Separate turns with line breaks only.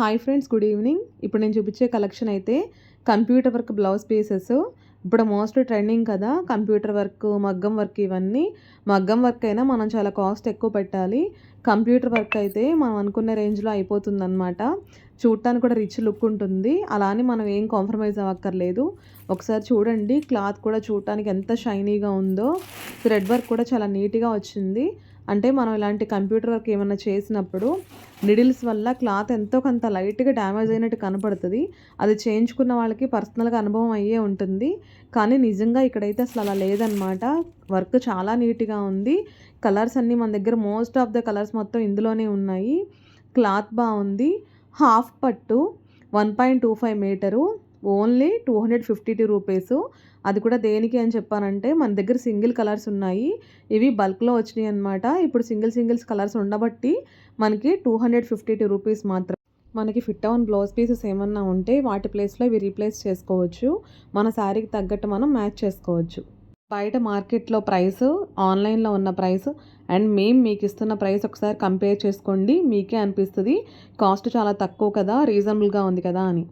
Hi friends, good evening. ఇప్పుడు నేను చూపించే కలెక్షన్ అయితే కంప్యూటర్ వర్క్ బ్లౌజ్ పీసెస్. ఇప్పుడు మోస్ట్ ట్రెండింగ్ కదా కంప్యూటర్ వర్క్, మగ్గం వర్క్. ఇవన్నీ మగ్గం వర్క్ అయినా మనం చాలా కాస్ట్ ఎక్కువ పెట్టాలి. కంప్యూటర్ వర్క్ అయితే మనం అనుకున్న రేంజ్లో అయిపోతుందన్నమాట. చూడటానికి కూడా రిచ్ లుక్ ఉంటుంది. అలా అని మనం ఏం కాంప్రమైజ్ అవ్వక్కర్లేదు. ఒకసారి చూడండి, క్లాత్ కూడా చూడటానికి ఎంత షైనీగా ఉందో. థ్రెడ్ వర్క్ కూడా చాలా నీట్గా వచ్చింది. అంటే మనం ఇలాంటి కంప్యూటర్ వర్క్ ఏమైనా చేసినప్పుడు నిడిల్స్ వల్ల క్లాత్ ఎంతో కొంత లైట్గా డ్యామేజ్ అయినట్టు కనపడుతుంది. అది చేయించుకున్న వాళ్ళకి పర్సనల్గా అనుభవం అయ్యే ఉంటుంది. కానీ నిజంగా ఇక్కడైతే అసలు అలా లేదనమాట. వర్క్ చాలా నీట్గా ఉంది. కలర్స్ అన్నీ మన దగ్గర మోస్ట్ ఆఫ్ ద కలర్స్ మొత్తం ఇందులోనే ఉన్నాయి. క్లాత్ బాగుంది. హాఫ్ పట్టు 1.25 మీటరు, ఓన్లీ 252 రూపీస్. అది కూడా దేనికి అని చెప్పానంటే మన దగ్గర సింగిల్ కలర్స్ ఉన్నాయి. ఇవి బల్క్లో వచ్చినాయి అనమాట. ఇప్పుడు సింగిల్స్ కలర్స్ ఉండబట్టి మనకి 252 రూపీస్ మాత్రం. మనకి ఫిట్ అవ్వని బ్లౌజ్ పీసెస్ ఏమన్నా ఉంటే వాటి ప్లేస్లో ఇవి రీప్లేస్ చేసుకోవచ్చు. మన శారీకి తగ్గట్టు మనం మ్యాచ్ చేసుకోవచ్చు. బయట మార్కెట్లో ప్రైస్, ఆన్లైన్లో ఉన్న ప్రైస్ అండ్ మీకు ఇస్తున్న ప్రైస్ ఒకసారి కంపేర్ చేసుకోండి. మీకే అనిపిస్తుంది కాస్ట్ చాలా తక్కువ కదా, రీజనబుల్గా ఉంది కదా అని.